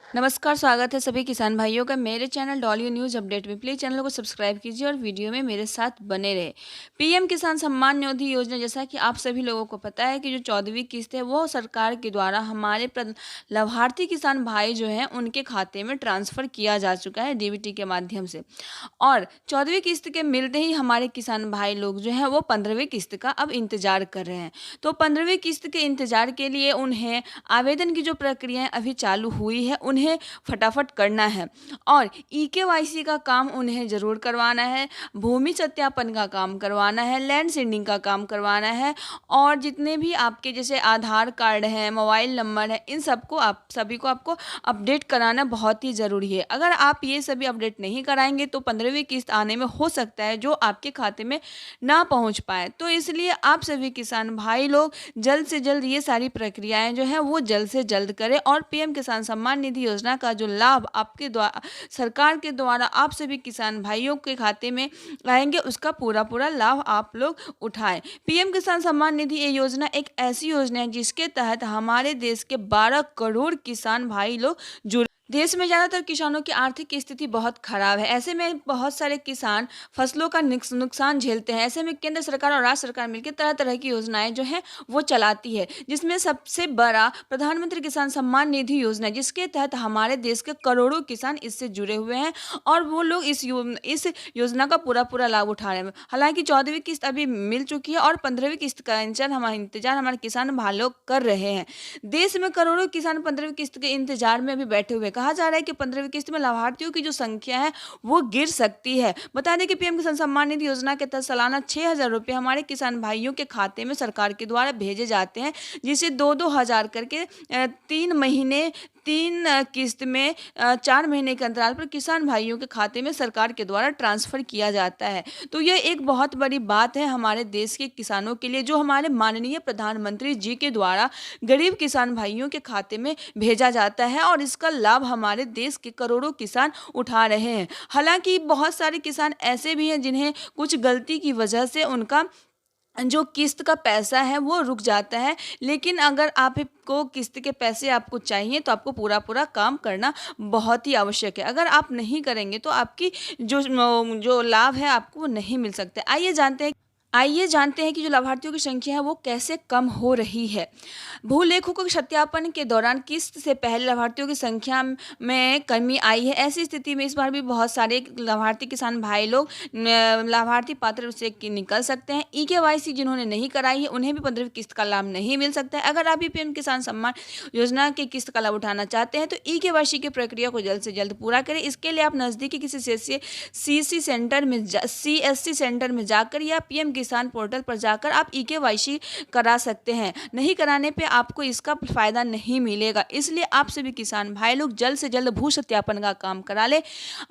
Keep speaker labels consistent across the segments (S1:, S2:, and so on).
S1: नमस्कार, स्वागत है सभी किसान भाइयों का मेरे चैनल डॉलियो न्यूज़ अपडेट में। प्लीज़ चैनल को सब्सक्राइब कीजिए और वीडियो में मेरे साथ बने रहे। पीएम किसान सम्मान निधि योजना, जैसा कि आप सभी लोगों को पता है कि जो 14वीं किस्त है वो सरकार के द्वारा हमारे लाभार्थी किसान भाई जो हैं उनके खाते में ट्रांसफ़र किया जा चुका है डीबीटी के माध्यम से। और 14वीं किस्त के मिलते ही हमारे किसान भाई लोग जो हैं वो 15वीं किस्त का अब इंतज़ार कर रहे हैं। तो 15वीं किस्त के इंतज़ार के लिए उन्हें आवेदन की जो प्रक्रिया है अभी चालू हुई है, उन्हें फटाफट करना है। और ईकेवाईसी का काम उन्हें ज़रूर करवाना है, भूमि सत्यापन का काम करवाना है, लैंड सीडिंग का काम करवाना है, और जितने भी आपके जैसे आधार कार्ड हैं, मोबाइल नंबर है, इन सबको आप सभी को आपको अपडेट कराना बहुत ही ज़रूरी है। अगर आप ये सभी अपडेट नहीं कराएंगे तो 15वीं किस्त आने में हो सकता है जो आपके खाते में ना पहुंच पाए। तो इसलिए आप सभी किसान भाई लोग जल्द से जल्द ये सारी प्रक्रियाएं जो है वो जल्द से जल्द करें, और पीएम किसान सम्मान निधि योजना का जो लाभ आपके द्वारा सरकार के द्वारा आप सभी किसान भाइयों के खाते में आएंगे उसका पूरा पूरा लाभ आप लोग उठाएं। पीएम किसान सम्मान निधि ये योजना एक ऐसी योजना है जिसके तहत हमारे देश के 12 करोड़ किसान भाई लोग जुड़। देश में ज़्यादातर किसानों की आर्थिक स्थिति बहुत खराब है। ऐसे में बहुत सारे किसान फसलों का नुकसान झेलते हैं। ऐसे में केंद्र सरकार और राज्य सरकार मिलकर तरह तरह की योजनाएं जो हैं वो चलाती है, जिसमें सबसे बड़ा प्रधानमंत्री किसान सम्मान निधि योजना है, जिसके तहत हमारे देश के करोड़ों किसान इससे जुड़े हुए हैं और वो लोग इस योजना का पूरा पूरा लाभ उठा रहे हैं। हालांकि 14वीं किस्त अभी मिल चुकी है और 15वीं किस्त का इंतजार हमारे किसान भाई लोग कर रहे हैं। देश में करोड़ों किसान 15वीं किस्त के इंतजार में अभी बैठे हुए हैं। कहा जा रहा है कि 15वीं किस्त में लाभार्थियों की जो संख्या है वो गिर सकती है। बता दें कि पीएम किसान सम्मान निधि योजना के तहत सालाना 6,000 रुपये हमारे किसान भाइयों के खाते में सरकार के द्वारा भेजे जाते हैं, जिसे 2-2 हज़ार करके 3 महीने 3 किस्त में 4 महीने के अंतराल पर किसान भाइयों के खाते में सरकार के द्वारा ट्रांसफर किया जाता है। तो यह एक बहुत बड़ी बात है हमारे देश के किसानों के लिए, जो हमारे माननीय प्रधानमंत्री जी के द्वारा गरीब किसान भाइयों के खाते में भेजा जाता है, और इसका लाभ हमारे देश के करोड़ों किसान उठा रहे हैं। हालांकि बहुत सारे किसान ऐसे भी हैं जिन्हें कुछ गलती की वजह से उनका जो किस्त का पैसा है वो रुक जाता है, लेकिन अगर आपको किस्त के पैसे आपको चाहिए तो आपको पूरा पूरा काम करना बहुत ही आवश्यक है। अगर आप नहीं करेंगे तो आपकी जो जो लाभ है आपको वो नहीं मिल सकते। आइए जानते हैं कि जो लाभार्थियों की संख्या है वो कैसे कम हो रही है। भूलेखों के सत्यापन के दौरान किस्त से पहले लाभार्थियों की संख्या में कमी आई है। ऐसी स्थिति में इस बार भी बहुत सारे लाभार्थी किसान भाई लोग लाभार्थी पात्र से निकल सकते हैं। ईकेवाईसी जिन्होंने नहीं कराई है उन्हें भी 15वीं किस्त का लाभ नहीं मिल सकता है। अगर आप भी पीएम किसान सम्मान योजना की किस्त का लाभ उठाना चाहते हैं तो ईकेवाईसी की प्रक्रिया को जल्द से जल्द पूरा करें। इसके लिए आप नज़दीकी किसी सीएससी सेंटर में जाकर या पीएम किसान पोर्टल पर जाकर आप ईकेवाईसी करा सकते हैं। नहीं कराने पे आपको इसका फ़ायदा नहीं मिलेगा। इसलिए आप सभी किसान भाई लोग जल्द से जल्द भू सत्यापन का काम करा ले,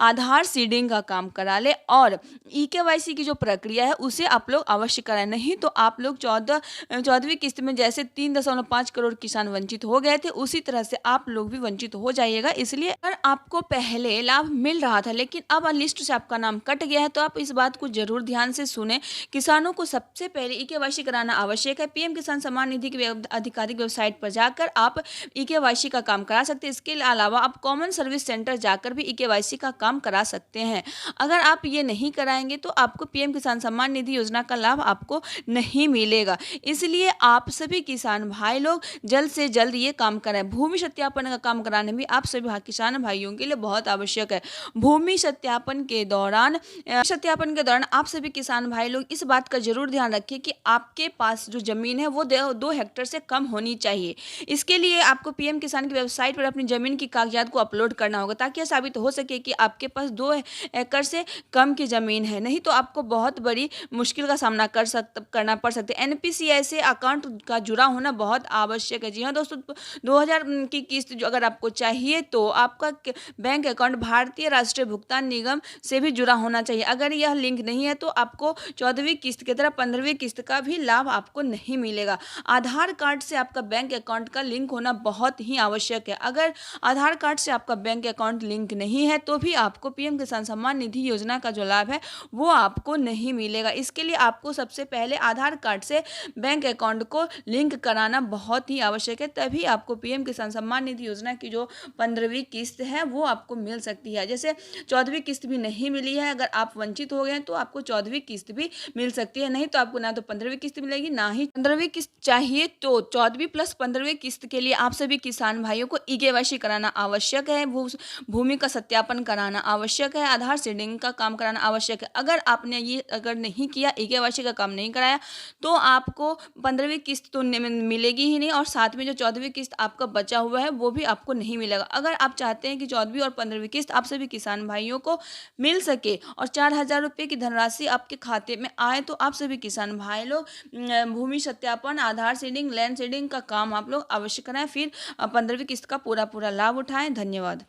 S1: आधार सीडिंग का काम करा ले, और ईकेवाईसी की जो प्रक्रिया है उसे आप लोग अवश्य कराएं। नहीं तो आप लोग 14वीं किस्त में जैसे 3.5 करोड़ किसान वंचित हो गए थे उसी तरह से आप लोग भी वंचित हो जाइएगा। इसलिए अगर आपको पहले लाभ मिल रहा था लेकिन अब लिस्ट से आपका नाम कट गया है तो आप इस बात को जरूर ध्यान से सुने। किसानों को सबसे पहले ईकेवाईसी कराना आवश्यक है। पीएम किसान सम्मान निधि की आधिकारिक वेबसाइट पर जाकर आप ईकेवाईसी का काम करा सकते हैं। इसके अलावा आप कॉमन सर्विस सेंटर जाकर भी ईकेवाईसी का काम करा सकते हैं। अगर आप ये नहीं कराएंगे तो आपको पीएम किसान सम्मान निधि योजना का लाभ आपको नहीं मिलेगा। इसलिए आप सभी किसान भाई लोग जल्द से जल्द ये काम करें। भूमि सत्यापन का काम कराने भी आप सभी किसान भाइयों के लिए बहुत आवश्यक है। भूमि सत्यापन के दौरान आप सभी किसान भाई लोग इस बात का जरूर ध्यान रखिए कि आपके पास जो जमीन है वो 2 हेक्टेयर से कम होनी चाहिए। इसके लिए आपको पीएम किसान की वेबसाइट पर अपनी जमीन की कागजात को अपलोड करना होगा ताकि यह साबित हो सके कि आपके पास 2 एकड़ से कम की जमीन है। नहीं तो आपको बहुत बड़ी मुश्किल का सामना करना पड़ सकता है। एनपीसीआई से अकाउंट का जुड़ा होना बहुत आवश्यक है। जी हाँ दोस्तों, 2000 की किस्त जो अगर आपको चाहिए तो आपका बैंक अकाउंट भारतीय राष्ट्रीय भुगतान निगम से भी जुड़ा होना चाहिए। अगर यह लिंक नहीं है तो आपको 14वीं किस्त किस्त की तरह 15वीं किस्त का भी लाभ आपको नहीं मिलेगा। आधार कार्ड से आपका बैंक अकाउंट का लिंक होना बहुत ही आवश्यक है। अगर आधार कार्ड से आपका बैंक अकाउंट लिंक नहीं है तो भी आपको पीएम किसान सम्मान निधि योजना का जो लाभ है वो आपको नहीं मिलेगा। इसके लिए आपको सबसे पहले आधार कार्ड से बैंक अकाउंट को लिंक कराना बहुत ही आवश्यक है, तभी आपको पीएम किसान सम्मान निधि योजना की जो 15वीं किस्त है वो आपको मिल सकती है। जैसे 14वीं किस्त भी नहीं मिली है, अगर आप वंचित हो गए हैं तो आपको 14वीं किस्त भी मिल सकती है। नहीं तो आपको ना तो 15वीं किस्त मिलेगी, ना ही 15वीं किस्त चाहिए तो 14वीं प्लस 15वीं किस्त के लिए आप सभी किसान भाइयों को ई-केवाईसी कराना आवश्यक है, भूमि का सत्यापन कराना आवश्यक है, आधार सीडिंग का काम कराना आवश्यक है। अगर नहीं किया, ई-केवाईसी का काम नहीं कराया, तो आपको 15वीं किस्त तो मिलेगी ही नहीं, और साथ में जो 14वीं किस्त आपका बचा हुआ है वो भी आपको नहीं मिलेगा। अगर आप चाहते हैं कि 14वीं और 15वीं किस्त आप सभी किसान भाइयों को मिल सके और 4,000 रुपये की धनराशि आपके खाते में आए, तो आप सभी किसान भाई लोग भूमि सत्यापन, आधार सीडिंग, लैंड सीडिंग का काम आप लोग अवश्य कराएं, फिर 15वीं किस्त का पूरा लाभ उठाएं। धन्यवाद।